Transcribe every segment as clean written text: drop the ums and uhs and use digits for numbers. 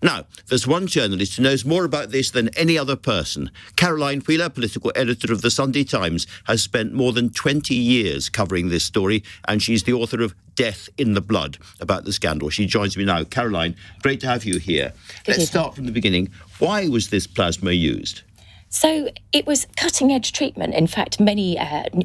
Now, there's one journalist who knows more about this than any other person. Caroline Wheeler, political editor of the Sunday Times, has spent more than 20 years covering this story, and she's the author of Death in the Blood, about the scandal. She joins me now. Caroline, great to have you here. Let's start from the beginning. Why was this plasma used? So it was cutting-edge treatment. In fact, many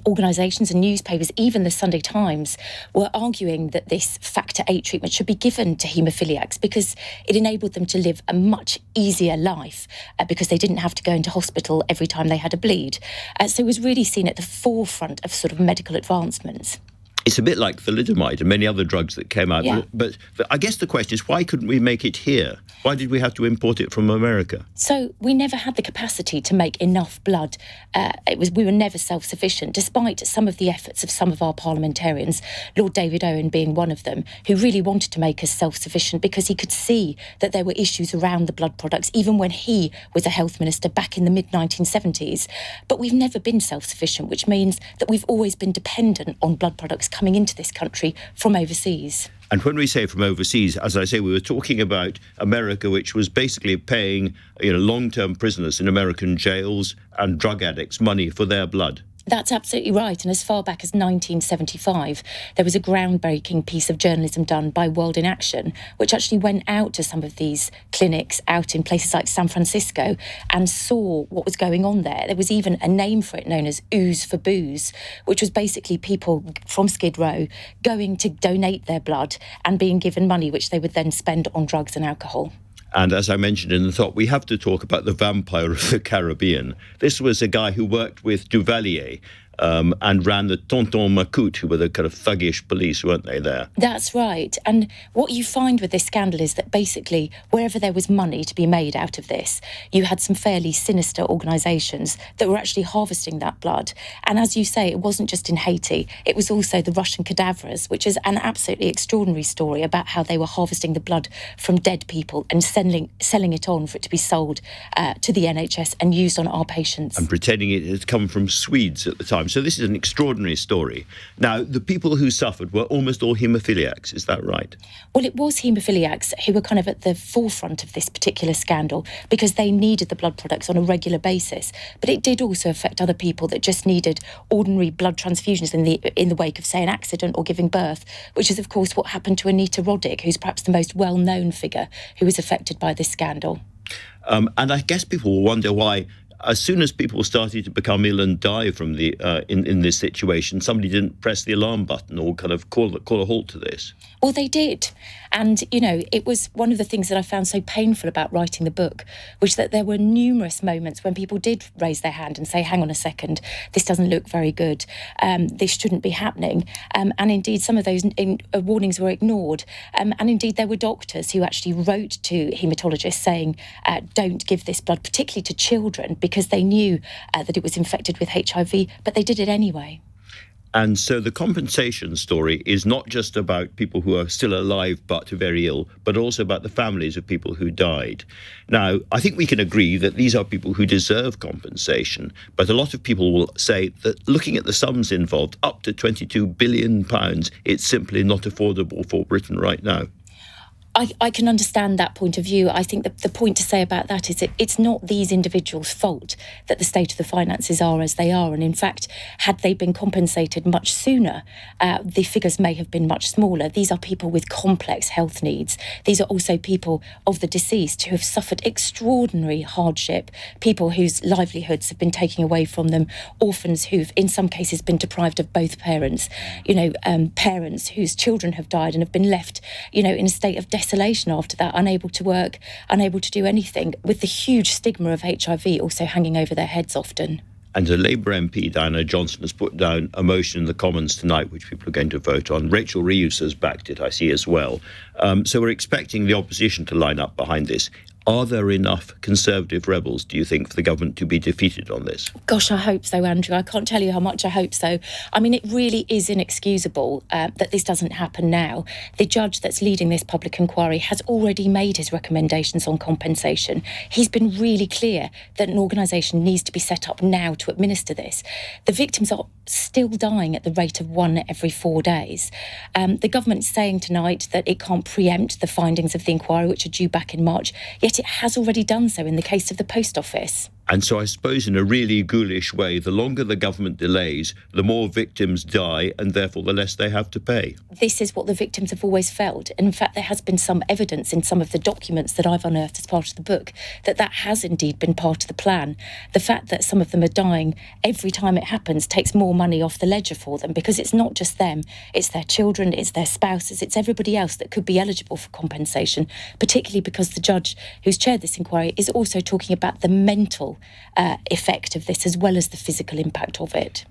organisations and newspapers, even the Sunday Times, were arguing that this factor VIII treatment should be given to haemophiliacs because it enabled them to live a much easier life because they didn't have to go into hospital every time they had a bleed. So it was really seen at the forefront of sort of medical advancements. It's a bit like thalidomide and many other drugs that came out. Yeah. But I guess the question is, why couldn't we make it here? Why did we have to import it from America? So we never had the capacity to make enough blood. We were never self-sufficient, despite some of the efforts of some of our parliamentarians, Lord David Owen being one of them, who really wanted to make us self-sufficient because he could see that there were issues around the blood products, even when he was a health minister back in the mid-1970s. But we've never been self-sufficient, which means that we've always been dependent on blood products coming into this country from overseas. And when we say from overseas, as I say, we were talking about America, which was basically paying long-term prisoners in American jails and drug addicts money for their blood. That's absolutely right. And as far back as 1975, there was a groundbreaking piece of journalism done by World in Action, which actually went out to some of these clinics out in places like San Francisco and saw what was going on there. There was even a name for it known as Ooze for Booze, which was basically people from Skid Row going to donate their blood and being given money, which they would then spend on drugs and alcohol. And as I mentioned in the top, we have to talk about the vampire of the Caribbean. This was a guy who worked with Duvalier and ran the Tonton Macoute, who were the kind of thuggish police, weren't they, there? That's right. And what you find with this scandal is that basically wherever there was money to be made out of this, you had some fairly sinister organisations that were actually harvesting that blood. And as you say, it wasn't just in Haiti, it was also the Russian cadavers, which is an absolutely extraordinary story about how they were harvesting the blood from dead people and selling it on for it to be sold to the NHS and used on our patients. And pretending it had come from Swedes at the time. So this is an extraordinary story. Now, the people who suffered were almost all haemophiliacs, is that right? Well, it was haemophiliacs who were kind of at the forefront of this particular scandal because they needed the blood products on a regular basis. But it did also affect other people that just needed ordinary blood transfusions in the wake of, say, an accident or giving birth, which is, of course, what happened to Anita Roddick, who's perhaps the most well-known figure who was affected by this scandal. And I guess people will wonder why, as soon as people started to become ill and die from the in this situation, somebody didn't press the alarm button or kind of call a halt to this. Well, they did. And, it was one of the things that I found so painful about writing the book, was that there were numerous moments when people did raise their hand and say, hang on a second, this doesn't look very good. This shouldn't be happening. And indeed, some of those warnings were ignored. And indeed, there were doctors who actually wrote to haematologists saying, don't give this blood, particularly to children, because they knew that it was infected with HIV, but they did it anyway. And so the compensation story is not just about people who are still alive but very ill, but also about the families of people who died. Now, I think we can agree that these are people who deserve compensation, but a lot of people will say that looking at the sums involved, up to £22 billion, it's simply not affordable for Britain right now. I can understand that point of view. I think the point to say about that is it's not these individuals' fault that the state of the finances are as they are. And in fact, had they been compensated much sooner, the figures may have been much smaller. These are people with complex health needs. These are also people of the deceased who have suffered extraordinary hardship, people whose livelihoods have been taken away from them, orphans who've in some cases been deprived of both parents, parents whose children have died and have been left, in a state of desolation after that, unable to work, unable to do anything, with the huge stigma of HIV also hanging over their heads often. And a Labour MP, Diana Johnson, has put down a motion in the Commons tonight, which people are going to vote on. Rachel Reeves has backed it, I see, as well. So we're expecting the opposition to line up behind this. Are there enough Conservative rebels, do you think, for the government to be defeated on this? Gosh, I hope so, Andrew. I can't tell you how much I hope so. I mean, it really is inexcusable that this doesn't happen now. The judge that's leading this public inquiry has already made his recommendations on compensation. He's been really clear that an organisation needs to be set up now to administer this. The victims are still dying at the rate of 1 every 4 days. The government is saying tonight that it can't preempt the findings of the inquiry, which are due back in March, yet it has already done so in the case of the Post Office. And so I suppose in a really ghoulish way, the longer the government delays, the more victims die and therefore the less they have to pay. This is what the victims have always felt. And in fact, there has been some evidence in some of the documents that I've unearthed as part of the book that has indeed been part of the plan. The fact that some of them are dying every time it happens takes more money off the ledger for them, because it's not just them, it's their children, it's their spouses, it's everybody else that could be eligible for compensation, particularly because the judge who's chaired this inquiry is also talking about the mental effect of this as well as the physical impact of it.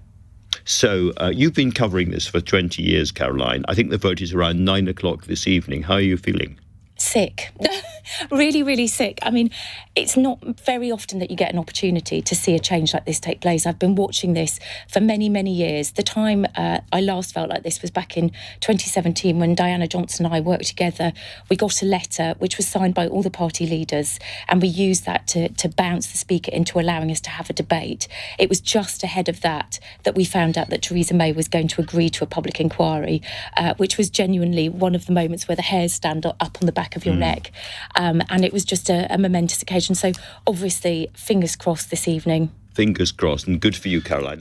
So you've been covering this for 20 years, Caroline. I think the vote is around 9 o'clock this evening. How are you feeling? Sick. Really, really sick. I mean, it's not very often that you get an opportunity to see a change like this take place. I've been watching this for many, many years. The time I last felt like this was back in 2017 when Diana Johnson and I worked together. We got a letter which was signed by all the party leaders, and we used that to bounce the Speaker into allowing us to have a debate. It was just ahead of that we found out that Theresa May was going to agree to a public inquiry, which was genuinely one of the moments where the hairs stand up on the back of your neck. And it was just a momentous occasion. So obviously, fingers crossed this evening. Fingers crossed, and good for you, Caroline.